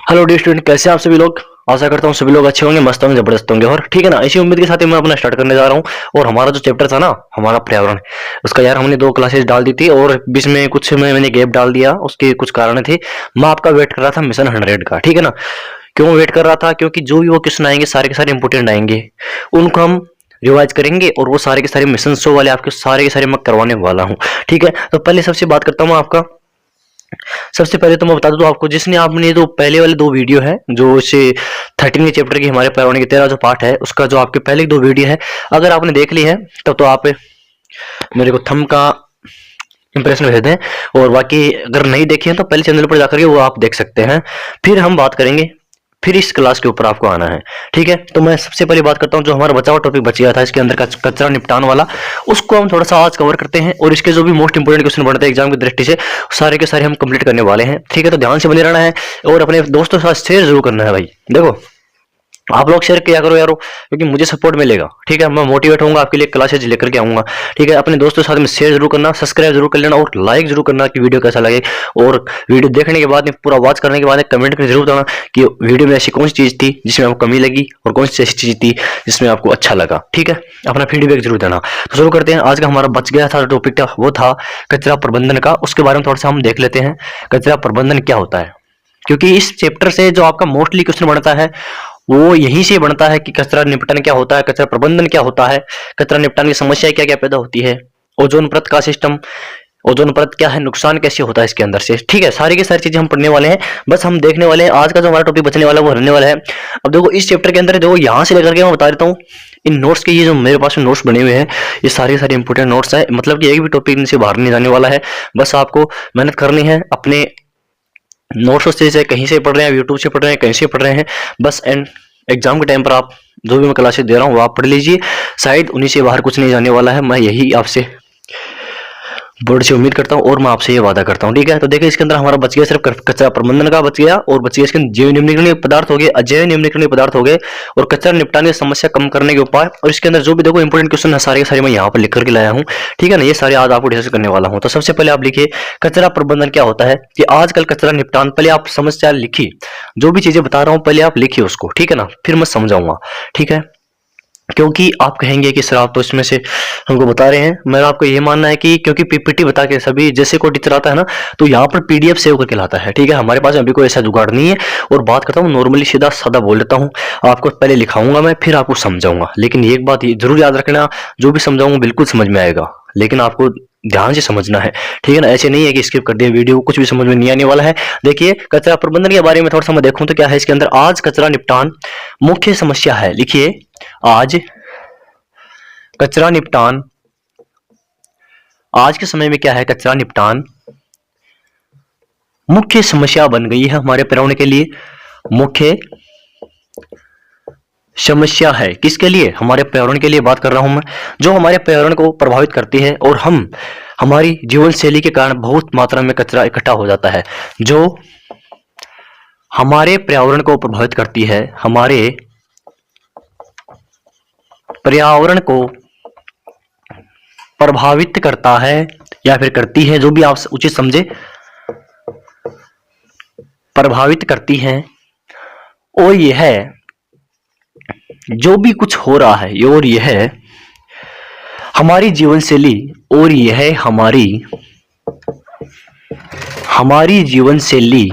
Hello dear student, कैसे हैं आप सभी लोग। आशा करता हूँ सभी लोग अच्छे होंगे, मस्त होंगे, जबरदस्त होंगे। और ठीक है ना, इसी उम्मीद के साथ ही मैं अपना स्टार्ट करने जा रहा हूँ। और हमारा जो चैप्टर था ना, हमारा पर्यावरण, उसका यार हमने 2 क्लासेस डाल दी थी और बीच में कुछ में मैंने गैप डाल दिया, उसके कुछ कारण थे। मैं आपका वेट कर रहा था मिशन 100 का, ठीक है ना। क्यों वेट कर रहा था? क्योंकि जो भी वो क्वेश्चन आएंगे सारे के सारे इंपोर्टेंट आएंगे, उनको हम रिवाइज करेंगे और वो सारे के सारे मिशन शो वाले आपके सारे के सारे मैं करवाने वाला हूँ। ठीक है, तो पहले सबसे बात करता हूँ आपका। सबसे पहले तो मैं बता दूं आपको, जिसने आपने जो पहले वाले 2 वीडियो है, जो से 13वें चैप्टर की हमारे पर्यावरण के 13 जो पार्ट है, उसका जो आपके पहले 2 वीडियो है, अगर आपने देख ली है तब तो आप मेरे को थंब का इंप्रेशन भेज दें। और बाकी अगर नहीं देखी है तो पहले चैनल पर जाकर के वो आप देख सकते हैं। फिर हम बात करेंगे, फिर इस क्लास के ऊपर आपको आना है। ठीक है, तो मैं सबसे पहले बात करता हूँ, जो हमारा बचा हुआ टॉपिक बच गया था इसके अंदर का कचरा निपटान वाला, उसको हम थोड़ा सा आज कवर करते हैं। और इसके जो भी मोस्ट इंपोर्टेंट क्वेश्चन बनते हैं एग्जाम की दृष्टि से, सारे के सारे हम कंप्लीट करने वाले हैं। ठीक है, तो ध्यान से बने रहना है और अपने दोस्तों के साथ शेयर जरूर करना है भाई। देखो, आप लोग शेयर किया करो यारो, क्योंकि मुझे सपोर्ट मिलेगा। ठीक है, मैं मोटिवेट होऊंगा, आपके लिए क्लासेज लेकर के आऊंगा। ठीक है, अपने दोस्तों के साथ में शेयर जरूर करना, सब्सक्राइब जरूर कर लेना और लाइक जरूर करना कि वीडियो कैसा लगे। और वीडियो देखने के बाद में, पूरा वॉच करने के बाद कमेंट करके जरूर बताना कि वीडियो में ऐसी कौन सी चीज थी जिसमें आपको कमी लगी और कौन सी ऐसी चीज थी जिसमें आपको अच्छा लगा। ठीक है, अपना फीडबैक जरूर देना। तो शुरू करते हैं। आज का हमारा बच गया था टॉपिक था, वो था कचरा प्रबंधन का। उसके बारे में थोड़ा सा हम देख लेते हैं, कचरा प्रबंधन क्या होता है। क्योंकि इस चैप्टर से जो आपका मोस्टली क्वेश्चन बनता है वो यहीं से बनता है कि कचरा निपटान क्या होता है, कचरा प्रबंधन क्या होता है, कचरा निपटान की समस्या क्या क्या पैदा होती है, ओजोन परत का सिस्टम, ओजोन परत क्या है, नुकसान कैसे होता है इसके अंदर से। ठीक है, सारी की सारी चीजें हम पढ़ने वाले हैं। बस हम देखने वाले हैं आज का जो हमारा टॉपिक बचने वाला है वो रहने वाला है। अब देखो, इस चैप्टर के अंदर देखो, यहाँ से लेकर के मैं बता देता हूँ, इन नोट्स के, ये जो मेरे पास नोट्स बने हुए हैं, ये सारे सारे इंपोर्टेंट नोट्स है। मतलब कि एक भी टॉपिक इनसे बाहर नहीं जाने वाला है। बस आपको मेहनत करनी है, अपने नोट्स से कहीं से पढ़ रहे हैं, यूट्यूब से पढ़ रहे हैं, कहीं से पढ़ रहे हैं, बस एंड एग्जाम के टाइम पर आप जो भी मैं क्लासेस दे रहा हूँ वो आप पढ़ लीजिए। शायद उन्हीं से बाहर कुछ नहीं जाने वाला है, मैं यही आपसे बोर्ड से उम्मीद करता हूँ और मैं आपसे ये वादा करता हूँ। ठीक है, तो देखिए, इसके अंदर हमारा बच गया सिर्फ कचरा प्रबंधन का बच गया, और बच गया इसके अंदर जैव निम्नीकरणीय पदार्थ हो गए, अजैव निम्नीकरणीय पदार्थ हो गए, और कचरा निपटाने की समस्या कम करने के उपाय। और इसके अंदर जो भी देखो इंपोर्टेंट क्वेश्चन है सारे के सारे मैं यहाँ पर लिख करके लाया हूँ। ठीक है ना, ये सारे आज आपको डिस्कस करने वाला हूँ। तो सबसे पहले आप लिखिए कचरा प्रबंधन क्या होता है, कि आजकल कचरा निपटान, पहले आप समस्या लिखिए, जो भी चीजें बता रहा हूँ पहले आप लिखिए उसको। ठीक है ना, फिर मैं समझाऊंगा। ठीक है, क्योंकि आप कहेंगे कि सर आप तो इसमें से हमको बता रहे हैं, मेरा आपको ये मानना है कि क्योंकि पीपीटी बता के सभी, जैसे कोई टीचर आता है ना तो यहाँ पर पीडीएफ सेव करके लाता है। ठीक है, हमारे पास अभी कोई ऐसा जुगाड़ नहीं है। और बात करता हूँ नॉर्मली, सीधा सादा बोल देता हूँ। आपको पहले लिखाऊंगा मैं, फिर आपको समझाऊंगा। लेकिन एक बात जरूर याद रखना, जो भी समझाऊंगा बिल्कुल समझ में आएगा, लेकिन आपको ध्यान से समझना है। ठीक है ना, ऐसे नहीं है कि स्किप कर दिया वीडियो, कुछ भी समझ में नहीं आने वाला है। देखिए, कचरा प्रबंधन के बारे में थोड़ा सा मैं देखूं तो क्या है इसके अंदर, आज कचरा निपटान मुख्य समस्या है। लिखिए, आज कचरा निपटान, आज के समय में क्या है, कचरा निपटान मुख्य समस्या बन गई है हमारे पर्यावरण के लिए। मुख्य समस्या है किसके लिए, हमारे पर्यावरण के लिए बात कर रहा हूं मैं, जो हमारे पर्यावरण को प्रभावित करती है। और हम, हमारी जीवन शैली के कारण बहुत मात्रा में कचरा इकट्ठा हो जाता है, जो हमारे पर्यावरण को प्रभावित करती है, हमारे पर्यावरण को प्रभावित करता है या फिर करती है, जो भी आप उचित समझे, प्रभावित करती है। और यह जो भी कुछ हो रहा है, और यह हमारी जीवन शैली, और यह हमारी जीवन शैली,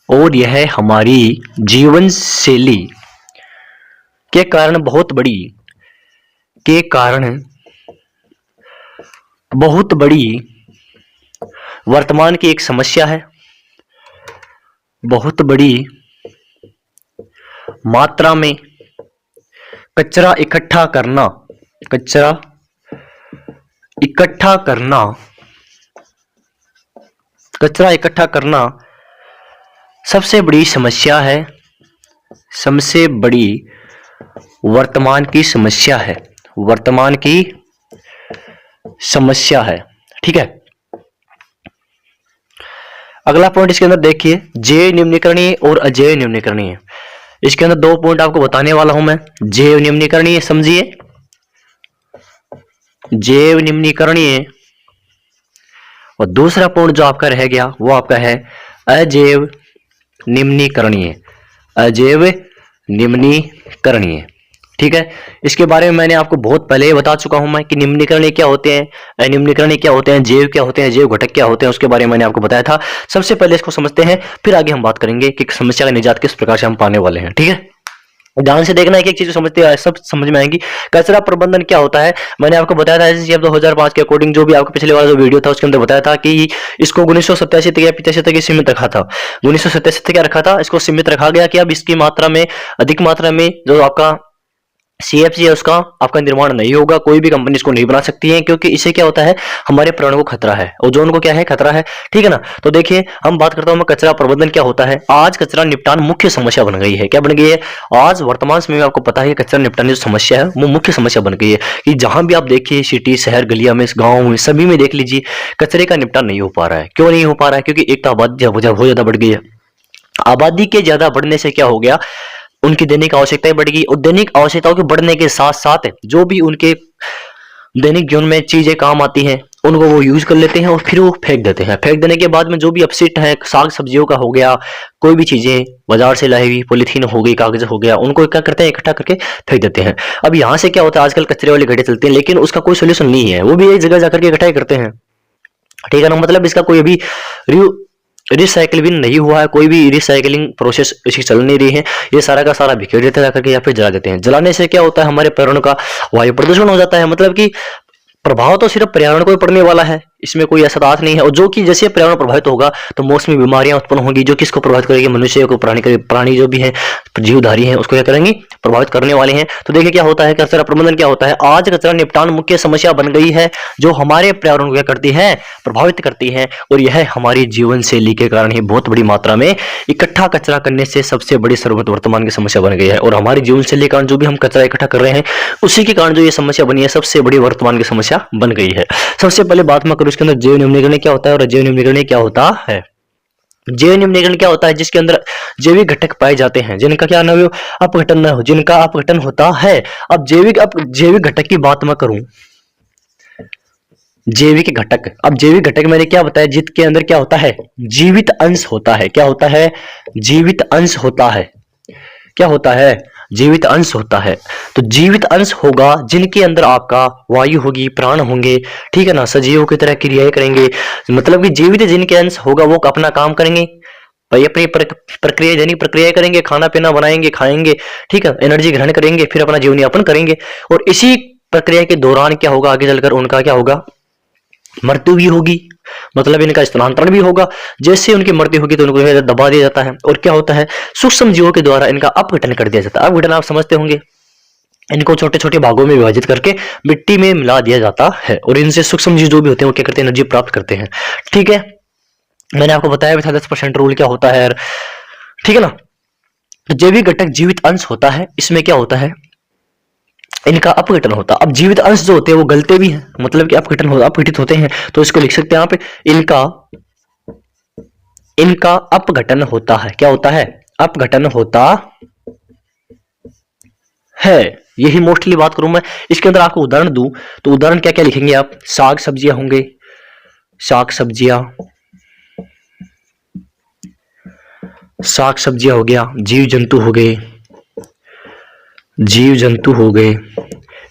और यह हमारी जीवन शैली के कारण बहुत बड़ी वर्तमान की एक समस्या है। बहुत बड़ी मात्रा में कचरा इकट्ठा करना, कचरा इकट्ठा करना, कचरा इकट्ठा करना सबसे बड़ी समस्या है, सबसे बड़ी वर्तमान की समस्या है, वर्तमान की समस्या है। ठीक है, अगला पॉइंट इसके अंदर देखिए, जैव निम्नीकरणीय और अजैव निम्नीकरणीय। इसके अंदर 2 पॉइंट आपको बताने वाला हूं मैं। जैव निम्नीकरणीय समझिए, जैव निम्नीकरणीय, और दूसरा पॉइंट जो आपका रह गया वो आपका है अजैव निम्नीकरणीय, अजैव निम्नीकरणीय। ठीक है, इसके बारे में मैंने आपको बहुत पहले ही बता चुका हूं मैं कि निम्नीकरणीय क्या होते हैं, अनिम्नीकरणीय क्या होते हैं, जैव क्या होते हैं, जैव घटक क्या होते हैं, उसके बारे में मैंने आपको बताया था। सबसे पहले इसको समझते हैं, फिर आगे हम बात करेंगे कि समस्या का निजात किस प्रकार से हम पाने वाले हैं। ठीक है, ध्यान से देखना है कि एक चीज समझते हैं, सब समझ में आएंगी। कचरा प्रबंधन क्या होता है, मैंने आपको बताया था एसएससीएफ 2005 के अकॉर्डिंग, जो भी आपको पिछले वाला जो वीडियो था उसके अंदर बताया था कि इसको 1987 तक या 85 तक सीमित रखा था। 1987 तक क्या रखा था, इसको सीमित रखा गया कि अब इसकी मात्रा में, अधिक मात्रा में जो आपका सीएफसी है उसका आपका निर्माण नहीं होगा, कोई भी कंपनी इसको नहीं बना सकती है, क्योंकि इससे क्या होता है, हमारे प्राणों को खतरा है, ओजोन को क्या है, खतरा है। ठीक है ना। तो देखिए हम बात करता हूं कचरा प्रबंधन क्या होता है। आज कचरा निपटान मुख्य समस्या बन गई है। क्या बन गई है, आज वर्तमान समय में आपको पता है कचरा निपटान जो समस्या है वो मुख्य समस्या बन गई है, कि जहां भी आप देखिए सिटी, शहर, गलिया में, गाँव में, सभी में देख लीजिए कचरे का निपटान नहीं हो पा रहा है। क्यों नहीं हो पा रहा है, क्योंकि एक तो आबादी बहुत ज्यादा बढ़ गई है। आबादी के ज्यादा बढ़ने से क्या हो गया, उनकी दैनिक आवश्यकताएं बढ़ गई, और दैनिक आवश्यकताओं के बढ़ने के साथ साथ जो भी उनके दैनिक जीवन में चीजें काम आती हैं उनको वो यूज कर लेते हैं और फिर वो फेंक देते हैं। फेंक देने के बाद में जो भी अपशिष्ट है, साग सब्जियों का हो गया, कोई भी चीजें बाजार से लाई हुई, पॉलीथीन हो गई, कागज हो गया, उनको क्या करते हैं, इकट्ठा करके फेंक देते हैं। अब यहाँ से क्या होता है, आजकल कचरे वाले गड्ढे चलते हैं, लेकिन उसका कोई सोल्यूशन नहीं है, वो भी एक जगह जाकर के इकट्ठा करते हैं। ठीक है ना, मतलब इसका कोई अभी रिसाइकिल भी नहीं हुआ है, कोई भी रिसाइकलिंग प्रोसेस इसकी चल नहीं रही है। ये सारा का सारा बिखेर देते हैं जाकर के या फिर जला देते हैं। जलाने से क्या होता है, हमारे पर्यावरण का वायु प्रदूषण हो जाता है। मतलब कि प्रभाव तो सिर्फ पर्यावरण को ही पड़ने वाला है, इसमें कोई ऐसा बात नहीं है। और जो कि जैसे पर्यावरण प्रभावित होगा तो मौसमी बीमारियां उत्पन्न होंगी, जो किसको प्रभावित करेगी, मनुष्य को, प्राणी जो भी है, जीवधारी हैं, उसको क्या करेंगी, प्रभावित करने वाले हैं। तो देखिए क्या होता है, कचरा प्रबंधन क्या होता है। आज कचरा निपटान मुख्य समस्या बन गई है, जो हमारे पर्यावरण को क्या करती है, प्रभावित करती है। और यह हमारी जीवन शैली के कारण ही बहुत बड़ी मात्रा में इकट्ठा कचरा करने से सबसे बड़ी वर्तमान की समस्या बन गई है। और हमारी जीवन शैली के कारण जो भी हम कचरा इकट्ठा कर रहे हैं उसी के कारण जो ये समस्या बनी है, सबसे बड़ी वर्तमान की समस्या बन गई है। सबसे पहले बात मैं करूं इसके अंदर जैव निम्नीकरण क्या होता है और अजैव निम्नीकरण क्या होता है। जैव निम्नीकरण क्या होता है, जिसके अंदर जैविक घटक पाए जाते हैं जिनका क्या न हो, अपघटन न हो, जिनका अपघटन होता है। अब जैविक घटक की बात मैं करूं, जैविक घटक, अब जैविक घटक मैंने क्या बताया, जिसके अंदर क्या होता है, जीवित अंश होता है। क्या होता है, जीवित अंश होता है। क्या होता है, जीवित अंश होता है। तो जीवित अंश होगा जिनके अंदर आपका वायु होगी, प्राण होंगे। ठीक है ना, सजीवों की तरह क्रियाएं करेंगे। मतलब कि जीवित जिनके अंश होगा वो अपना काम करेंगे भाई, अपनी प्रक्रिया, दैनिक प्रक्रिया करेंगे, खाना पीना बनाएंगे, खाएंगे, ठीक है, एनर्जी ग्रहण करेंगे, फिर अपना जीवन यापन करेंगे। और इसी प्रक्रिया के दौरान क्या होगा, आगे चलकर उनका क्या होगा, मृत्यु भी होगी। मतलब इनका स्थानांतरण भी होगा। जैसे उनकी मृत्यु होगी तो उनको दबा दिया जाता है। और क्या होता है, सूक्ष्म जीवों के द्वारा इनका अपघटन कर दिया जाता है। अपघटन आप समझते होंगे, इनको छोटे छोटे भागों में विभाजित करके मिट्टी में मिला दिया जाता है। और इनसे सूक्ष्म जीव जो भी होते हैं वो क्या करते हैं, एनर्जी प्राप्त करते हैं। ठीक है, मैंने आपको बताया भी था 10% रूल क्या होता है। ठीक है ना, जैविक घटक जीवित अंश होता है, इसमें क्या होता है, इनका अपघटन होता। अब जीवित अंश जो होते हैं वो गलते भी हैं, मतलब कि अपघटित होते हैं। तो इसको लिख सकते हैं यहाँ पे, इनका अपघटन होता है। क्या होता है, अपघटन होता है। यही मोस्टली बात करूं मैं। इसके अंदर आपको उदाहरण दूं तो उदाहरण क्या क्या लिखेंगे आप, साग सब्जियां होंगे, साग सब्जियां हो गया, जीव जंतु हो गए।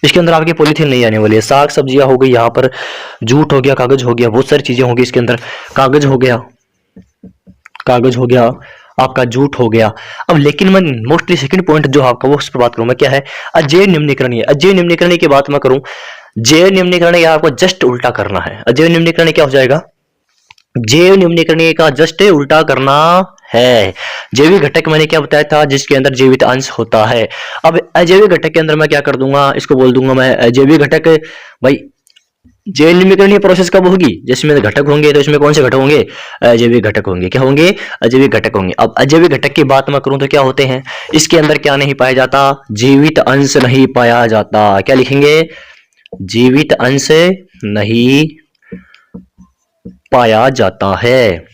इसके अंदर आपकी पॉलीथीन नहीं आने वाली है। साग सब्जियां हो गई, यहाँ पर जूट हो गया, कागज हो गया, बहुत सारी चीजें होंगी इसके अंदर। कागज हो गया, आपका जूट हो गया। अब लेकिन मैं मोस्टली सेकंड पॉइंट जो आपका वो उस पर बात करूं मैं, क्या है, अजैव निम्नीकरण। अजैव निम्नीकरण की बात मैं करूं, जैव निम्नीकरण आपको जस्ट उल्टा करना है। अजैव निम्नीकरण क्या हो जाएगा, जैव निम्नीकरण का जस्ट उल्टा करना है। जैविक घटक मैंने क्या बताया था, जिसके अंदर जीवित अंश होता है। अब अजैविक घटक के अंदर मैं क्या कर दूंगा, इसको बोल दूंगा मैं अजैविक घटक। भाई जैव निम्नीकरण प्रोसेस कब होगी, जिसमें घटक होंगे, तो इसमें कौन से घटक होंगे, अजैविक घटक होंगे। क्या होंगे, अजैविक घटक होंगे। अब अजैविक घटक की बात मैं करूं तो क्या होते हैं, इसके अंदर क्या नहीं पाया जाता, जीवित अंश नहीं पाया जाता। क्या लिखेंगे, जीवित अंश नहीं पाया जाता है।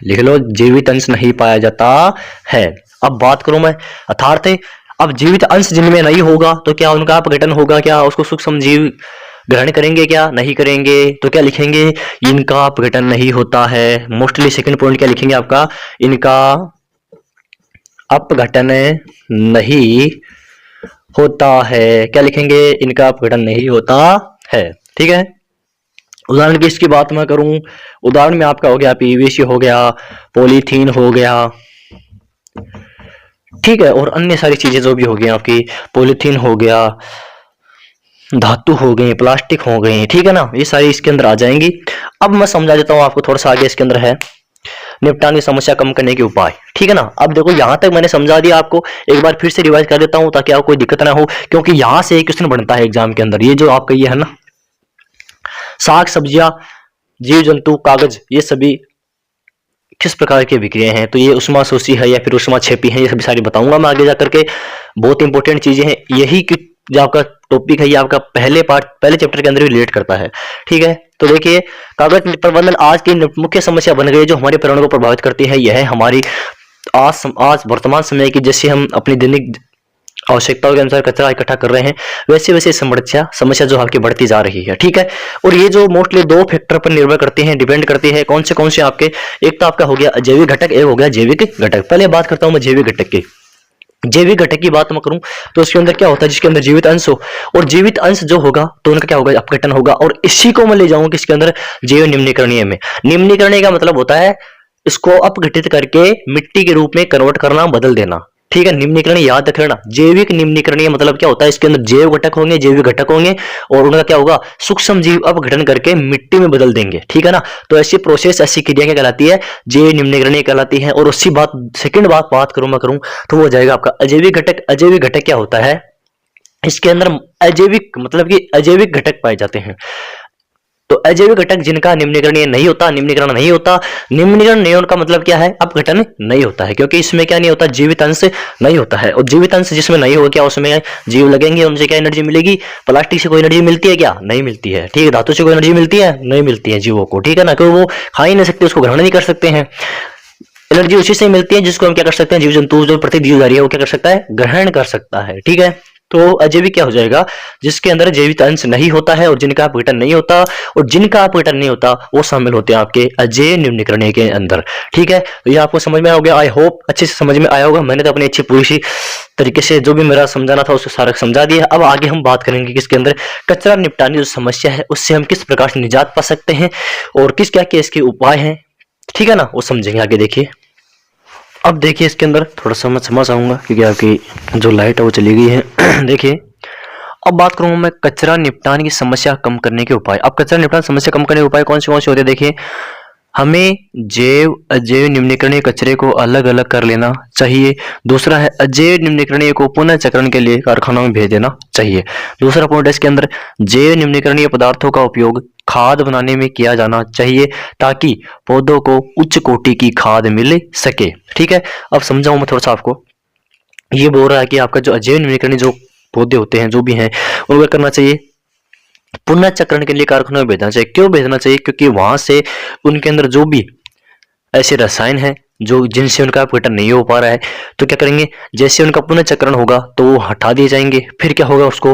लिख लो, जीवित अंश नहीं पाया जाता है। अब बात करूं मैं अर्थात, अब जीवित अंश जिनमें नहीं होगा तो क्या उनका अपघटन होगा, क्या उसको सूक्ष्म जीव ग्रहण करेंगे, क्या नहीं करेंगे। तो क्या लिखेंगे, इनका अपघटन नहीं होता है। मोस्टली सेकंड पॉइंट क्या लिखेंगे आपका, इनका अपघटन नहीं होता है। क्या लिखेंगे? इनका अपघटन नहीं होता है। ठीक है, उदाहरण की इसकी बात मैं करूं, उदाहरण में आपका हो गया पीवीसी हो गया, पॉलीथीन हो गया, ठीक है, और अन्य सारी चीजें जो भी हो गई आपकी, पॉलीथीन हो गया, धातु हो गई, प्लास्टिक हो गई, ठीक है ना, ये सारी इसके अंदर आ जाएंगी। अब मैं समझा देता हूं आपको थोड़ा सा आगे इसके अंदर है निपटान की समस्या कम करने के उपाय। ठीक है ना, अब देखो यहां तक मैंने समझा दिया आपको, एक बार फिर से रिवाइज कर देता हूं ताकि आपको कोई दिक्कत ना हो, क्योंकि यहां से एक क्वेश्चन बनता है एग्जाम के अंदर। ये जो आपका ये है ना, साग सब्जियां, जीव जंतु, कागज, ये सभी किस प्रकार की विक्रियाएं हैं, तो ये उष्मा शोषी है या फिर उष्मा छेपी है, ये सभी सारी बताऊंगा मैं आगे जाकर के। बहुत इंपॉर्टेंट चीजें हैं, यही की जो आपका टॉपिक है ये आपका पहले पार्ट, पहले चैप्टर के अंदर भी रिलेट करता है। ठीक है, तो देखिए, कागज प्रबंधन आज की मुख्य समस्या बन गई है जो हमारे पर्यावरण को प्रभावित करती है। यह है हमारी आज वर्तमान समय की, जैसे हम अपनी दैनिक आवश्यकताओं के अनुसार कचरा इकट्ठा कर रहे हैं, वैसे वैसे समस्या समस्या जो आपकी बढ़ती जा रही है। ठीक है, और ये जो मोस्टली दो फैक्टर पर निर्भर करती हैं, डिपेंड करती है। कौन से आपके, एक तो आपका हो गया अजैविक घटक, एक हो गया जैविक घटक। पहले बात करता हूं मैं जैविक घटक की। जैविक घटक की बात मैं करूं तो उसके अंदर क्या होता है, जिसके अंदर जीवित अंश हो, और जीवित अंश जो होगा तो उनका क्या होगा, अपघटन होगा। और इसी को मैं ले जाऊंगा किसके अंदर, जैव निम्नीकरणीय में। निम्नीकरणीय का मतलब होता है इसको अपघटित करके मिट्टी के रूप में कन्वर्ट करना, बदल देना। ठीक है, निम्नीकरणीय याद रख लेना। जैविक निम्नीकरणीय मतलब क्या होता है, इसके अंदर जैव घटक होंगे, जैविक घटक होंगे, और उनका क्या होगा, सूक्ष्म जीव अपघटन करके मिट्टी में बदल देंगे। ठीक है ना, तो ऐसी प्रोसेस, ऐसी क्रिया क्या कहलाती है, जैव निम्नीकरणीय कहलाती है। और उसी बात, सेकंड बात करूं मैं करूं तो वो हो जाएगा आपका अजैविक घटक। अजैविक घटक क्या होता है, इसके अंदर अजैविक मतलब कि अजैविक घटक पाए जाते हैं। तो अजैविक घटक जिनका निम्नीकरणीय नहीं होता, निम्नीकरण नहीं होता, निम्नीकरण नहीं होने का मतलब क्या है, अपघटन नहीं होता है, क्योंकि इसमें क्या नहीं होता, जीवित अंश नहीं होता है। और जीवित अंश जिसमें नहीं होगा, क्या उसमें जीव लगेंगे, उनसे क्या एनर्जी मिलेगी। प्लास्टिक से कोई एनर्जी मिलती है क्या, नहीं मिलती है। ठीक है, धातु से कोई एनर्जी मिलती है, नहीं मिलती है जीवों को। ठीक है ना, क्योंकि वो खा ही नहीं सकते, उसको ग्रहण नहीं कर सकते हैं। एनर्जी उसी से मिलती है जिसको हम क्या कर सकते हैं, जीव जंतु, जो प्रत्येक जीवधारी है वो क्या कर सकता है, ग्रहण कर सकता है। ठीक है, तो अजैविक क्या हो जाएगा, जिसके अंदर जैविक अंश नहीं होता है और जिनका अपघटन नहीं होता, और जिनका अपघटन नहीं होता वो शामिल होते हैं आपके अजैव निम्नीकरणीय के अंदर। ठीक है, तो ये आपको समझ में आ गया, आई होप अच्छे से समझ में आया होगा। मैंने तो अपनी अच्छी पूरी सी तरीके से जो भी मेरा समझाना था उसको सारा समझा दिया। अब आगे हम बात करेंगे किसके अंदर, कचरा निपटाने जो समस्या है उससे हम किस प्रकार से निजात पा सकते हैं और किस क्या क्या इसके उपाय हैं। ठीक है ना, वो समझेंगे आगे। देखिए, अब देखिए इसके अंदर थोड़ा सा मैं समझ आऊंगा क्योंकि आपकी जो लाइट है वो चली गई है। देखिए, अब बात करूंगा मैं कचरा निपटान की समस्या कम करने के उपाय। अब कचरा निपटान समस्या कम करने के उपाय कौन से होते हैं, देखिए, हमें जैव अजैव निम्नीकरणीय कचरे को अलग अलग कर लेना चाहिए। दूसरा है अजैव निम्नीकरणीय को पुनः चक्रण के लिए कारखानों में भेज देना चाहिए। दूसरा पॉइंट है इसके अंदर, जैव निम्नीकरणीय पदार्थों का उपयोग खाद बनाने में किया जाना चाहिए ताकि पौधों को उच्च कोटि की खाद मिल सके। ठीक है, अब समझाऊं मैं थोड़ा सा आपको। ये बोल रहा है कि आपका जो अजैव निम्नीकरणीय जो पौधे होते हैं, जो भी हैं, उनको करना चाहिए, पुनः चक्रण के लिए कारखानों में भेजना चाहिए। क्यों भेजना चाहिए, क्योंकि वहां से उनके अंदर जो भी ऐसे रसायन हैं जो जिनसे उनका अपघटन नहीं हो पा रहा है, तो क्या करेंगे, जैसे उनका पुनः चक्रण होगा तो वो हटा दिए जाएंगे। फिर क्या होगा, उसको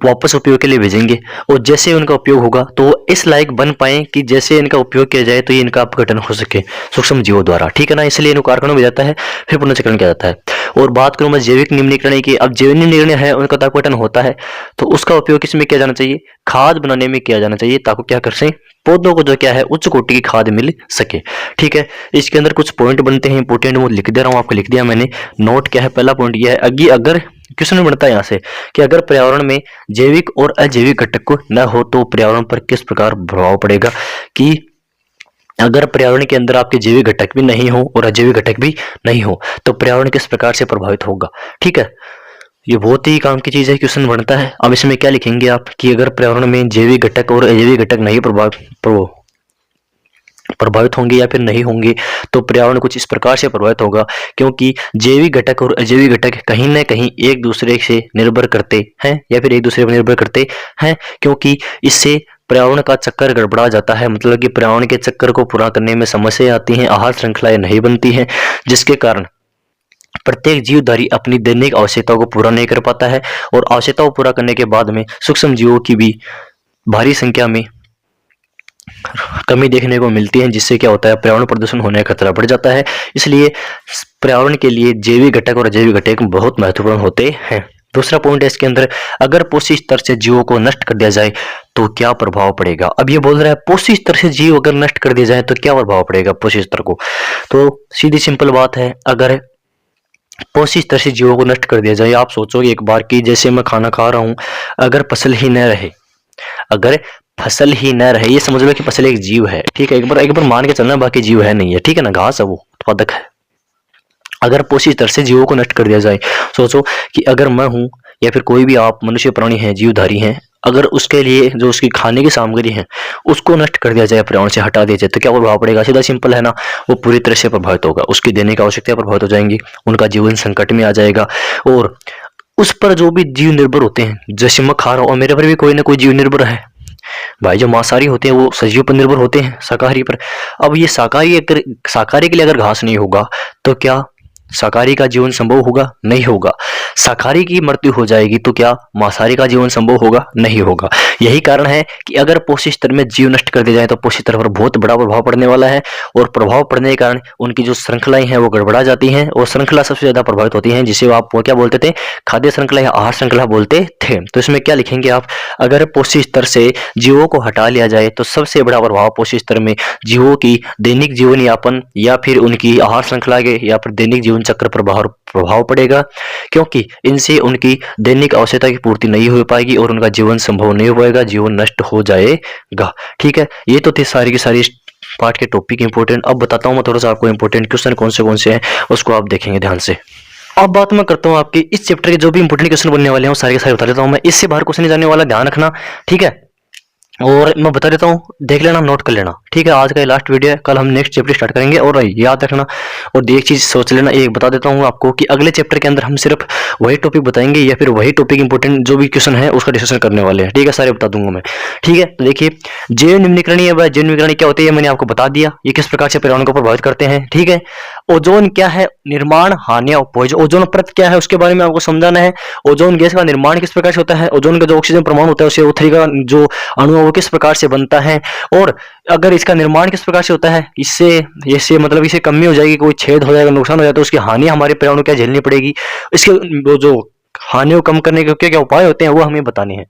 वापस उपयोग के लिए भेजेंगे, और जैसे उनका उपयोग होगा तो वो इस लायक बन पाए कि जैसे इनका उपयोग किया जाए तो ये इनका अपघटन हो सके सूक्ष्म जीवों द्वारा। ठीक है ना, इसलिए इनको कारखानों में जाता है, फिर पुनः चक्रण किया जाता है। और बात करूं मैं जैविक निम्नीकरण की, अब जैविक निम्नीकरण है उनका अपघटन होता है तो उसका उपयोग किसमें किया जाना चाहिए, खाद बनाने में किया जाना चाहिए, ताकि क्या कर सकें, पौधों को जो क्या है उच्च कोटि की खाद मिल सके। ठीक है, इसके अंदर कुछ पॉइंट बनते हैं इंपोर्टेंट, वो लिख दे रहा हूं, आपको लिख दिया मैंने। नोट क्या है, पहला पॉइंट यह है, अगर क्वेश्चन बनता है यहाँ से कि अगर पर्यावरण में जैविक और अजैविक घटक न हो तो पर्यावरण पर किस प्रकार प्रभाव पड़ेगा। कि अगर पर्यावरण के अंदर आपके जैविक घटक भी नहीं हो और अजैविक घटक भी नहीं हो तो पर्यावरण किस प्रकार से प्रभावित होगा। ठीक है, ये बहुत ही काम की चीज है, क्वेश्चन बनता है। अब इसमें क्या लिखेंगे आप कि अगर पर्यावरण में जैविक घटक और अजैविक घटक नहीं प्रभावित होंगे या फिर नहीं होंगे तो पर्यावरण कुछ इस प्रकार से प्रभावित होगा, क्योंकि जैविक घटक और अजैविक घटक कहीं ना कहीं एक दूसरे से निर्भर करते हैं या फिर एक दूसरे पर निर्भर करते हैं, क्योंकि इससे पर्यावरण का चक्कर गड़बड़ा जाता है। मतलब कि पर्यावरण के चक्कर को पूरा करने में समस्या आती हैं, आहार श्रृंखलाएं नहीं बनती हैं, जिसके कारण प्रत्येक जीवधारी अपनी दैनिक आवश्यकताओं को पूरा नहीं कर पाता है, और आवश्यकताओं को पूरा करने के बाद में सूक्ष्म जीवों की भी भारी संख्या में कमी देखने को मिलती है, जिससे क्या होता है पर्यावरण प्रदूषण होने का खतरा बढ़ जाता है। इसलिए पर्यावरण के लिए जैविक घटक और अजैविक घटक बहुत महत्वपूर्ण होते हैं। दूसरा पॉइंट है इसके अंदर, अगर पोषी स्तर से जीवों को नष्ट कर दिया जाए तो क्या प्रभाव पड़ेगा। अब ये बोल रहा है पोषी स्तर से जीव अगर नष्ट कर दिया जाए तो क्या प्रभाव पड़ेगा पोषी स्तर को। तो सीधी सिंपल बात है, अगर पोषी स्तर से जीवों को नष्ट कर दिया जाए, आप सोचोगे एक बार कि जैसे मैं खाना खा रहा हूँ, अगर फसल ही न रहे, अगर फसल ही न रहे, ये समझ लो कि फसल एक जीव है, ठीक है, एक बार मान के चलना, बाकी जीव है नहीं है, ठीक है ना, घास है वो उत्पादक है। अगर पोषी स्तर से जीवों को नष्ट कर दिया जाए, सोचो कि अगर मैं हूं या फिर कोई भी आप मनुष्य प्राणी हैं, जीवधारी हैं, अगर उसके लिए जो उसकी खाने की सामग्री है उसको नष्ट कर दिया जाए, पर्यावरण से हटा दिया जाए, तो क्या प्रभाव पड़ेगा। सीधा सिंपल है ना, वो पूरी तरह से प्रभावित होगा, उसकी देने की आवश्यकता प्रभावित हो जाएंगी, उनका जीवन संकट में आ जाएगा। और उस पर जो भी जीव निर्भर होते हैं, जैसे मैं खा रहा हूँ और मेरे पर भी कोई ना कोई जीव निर्भर है भाई, जो मांसाहारी होते हैं वो सजीव पर निर्भर होते हैं, शाकाहारी पर। अब ये शाकाहारी के लिए अगर घास नहीं होगा तो क्या शाकाहारी का जीवन संभव होगा, नहीं होगा। शाकाहारी की मृत्यु हो जाएगी तो क्या मांसाहारी का जीवन संभव होगा, नहीं होगा। यही कारण है कि अगर पोषी स्तर में जीव नष्ट कर दिया जाए तो पोषी स्तर पर बहुत बड़ा प्रभाव पड़ने वाला है, और प्रभाव पड़ने के कारण उनकी जो श्रृंखलाएं हैं वो गड़बड़ा जाती हैं, और श्रृंखला सबसे ज्यादा प्रभावित होती है, जिसे आप वो क्या बोलते थे, खाद्य श्रृंखला या आहार श्रृंखला बोलते थे। तो इसमें क्या लिखेंगे आप, अगर पोषी स्तर से जीवों को हटा लिया जाए तो सबसे बड़ा प्रभाव पोषी स्तर में जीवों की दैनिक जीवन यापन या फिर उनकी आहार श्रृंखला के या फिर दैनिक जीवन चक्र पर प्रभाव पड़ेगा, क्योंकि इनसे उनकी दैनिक आवश्यकता की पूर्ति नहीं हो पाएगी और उनका जीवन संभव नहीं हो पाएगा, जीवन नष्ट हो जाएगा। ठीक है, ये तो थे सारी की सारी पार्ट के टॉपिक इंपॉर्टेंट। अब बताता हूँ मैं थोड़ा सा आपको इंपॉर्टेंट क्वेश्चन कौन से हैं, उसको आप देखेंगे ध्यान से। अब बात मैं करता हूँ आपके इस चैप्टर के जो भी इंपॉर्टेंट क्वेश्चन बनने वाले हैं वो सारे के सारे बता देता हूँ मैं, इससे बाहर क्वेश्चन नहीं जाने वाला, ध्यान रखना, ठीक है। और मैं बता देता हूँ, देख लेना, नोट कर लेना, ठीक है। आज का ये लास्ट वीडियो है, कल हम नेक्स्ट चैप्टर स्टार्ट करेंगे, और याद रखना। और एक चीज सोच लेना, एक बता देता हूँ आपको कि अगले चैप्टर के अंदर हम सिर्फ वही टॉपिक बताएंगे या फिर वही टॉपिक इंपॉर्टेंट जो भी क्वेश्चन है उसका डिस्कशन करने वाले हैं, ठीक है, सारे बता दूंगा मैं, ठीक है। तो देखिए, जैव निम्नीकरण है, जैव निम्नीकरण क्या होती है मैंने आपको बता दिया, ये किस प्रकार से पर्यावरण को प्रभावित करते हैं, ठीक है। ओजोन क्या है, निर्माण, हानि, ओजोन परत क्या है उसके बारे में आपको समझाना है। ओजोन गैस का निर्माण किस प्रकार से होता है, ओजोन का जो ऑक्सीजन परमाणु होता है उसे O3 का जो अणु है वो किस प्रकार से बनता है, और अगर इसका निर्माण किस प्रकार से होता है, इससे मतलब इसे कमी हो जाएगी, कोई छेद हो जाएगा, नुकसान हो जाए तो उसकी हानि हमारे पर्यावरण को क्या झेलनी पड़ेगी, इसके वो जो हानियों को कम करने के क्या क्या उपाय होते हैं वो हमें बताने हैं,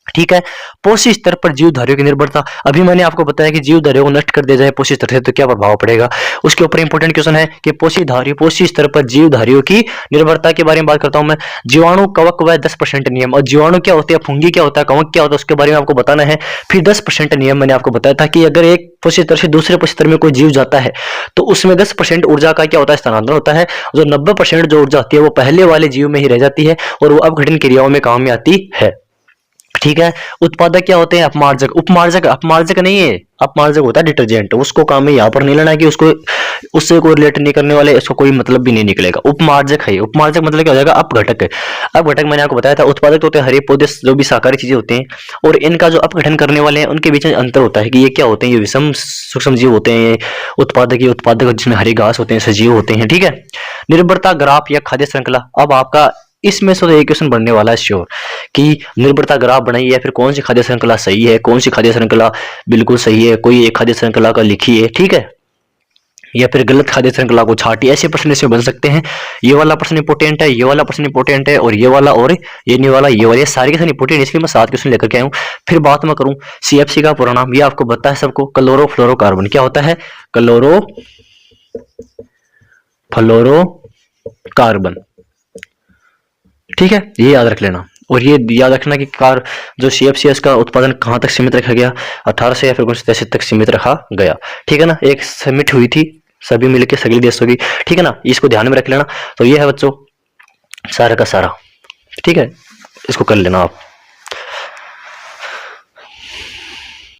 ठीक है। पोषी स्तर पर जीवधारियों की निर्भरता, अभी मैंने आपको बताया कि जीवधारियों को नष्ट कर दिया जाए पोषी स्तर से तो क्या प्रभाव पड़ेगा, उसके ऊपर इंपॉर्टेंट क्वेश्चन है कि पोषी स्तर पर जीवधारियों की निर्भरता के बारे में बात करता हूं मैं। जीवाणु, कवक व 10% नियम, और जीवाणु क्या होते हैं, फंगी क्या होता है, कवक क्या होता है, उसके बारे में आपको बताना है। फिर 10% नियम मैंने आपको बताया था कि अगर एक पोषी स्तर से दूसरे पोषी स्तर में कोई जीव जाता है तो उसमें 10% ऊर्जा का क्या होता है, स्थानांतरण होता है, जो 90% जो ऊर्जा होती है वो पहले वाले जीव में ही रह जाती है और वो अपघटन क्रियाओं में काम में आती है, ठीक है। उत्पादक क्या होते हैं, अपमार्जक, अपमार्जक नहीं है, अपमार्जक होता है डिटर्जेंट, उसको काम में यहाँ पर नहीं लेना कि उसको उससे कोई रिलेट नहीं करने वाले, इसको कोई मतलब भी नहीं निकलेगा। उपमार्जक है, उपमार्जक मतलब क्या हो जाएगा, अपघटक है। अपघटक मैंने आपको बताया था, उत्पादक तो होते हैं हरे पौधे जो भी शाकाहारी चीजें होते हैं, और इनका जो अपघटन करने वाले हैं उनके बीच में अंतर होता है कि ये क्या होते हैं, ये विषम सूक्ष्म जीव होते हैं, ये उत्पादक जिसमें हरे घास होते हैं, सजीव होते हैं, ठीक है। निर्भरता ग्राफ या खाद्य श्रृंखला, अब आपका इसमें से एक क्वेश्चन बनने वाला है श्योर कि निर्भरता ग्राफ बनाइए या फिर कौन सी खाद्य श्रृंखला सही है, कौन सी खाद्य श्रृंखला बिल्कुल सही है, कोई एक खाद्य श्रृंखला का लिखिए, ठीक है, या फिर गलत खाद्य श्रृंखला को छाटिए, ऐसे प्रश्न इसमें बन सकते हैं। ये वाला प्रश्न इंपोर्टेंट है, ये वाला प्रश्न इंपोर्टेंट है, और ये वाला, और ये नहीं वाला, ये वाले सारे के सारे इंपोर्टेंट, इसलिए मैं 7 क्वेश्चन लेकर के आया हूँ। फिर बात मैं करूँ CFC का पूरा नाम, ये आपको पता है सबको, क्लोरोफ्लोरोकार्बन। क्या होता है, क्लोरोफ्लोरोकार्बन, ठीक है, ये याद रख लेना। और ये याद रखना कि जो CFCS का उत्पादन कहां तक सीमित रखा गया, 1800 या फिर 1983 तक सीमित रखा गया, ठीक है ना। एक समिट हुई थी सभी मिलकर सभी देशों की, ठीक है ना, इसको ध्यान में रख लेना। तो ये है बच्चों सारा का सारा, ठीक है, इसको कर लेना आप।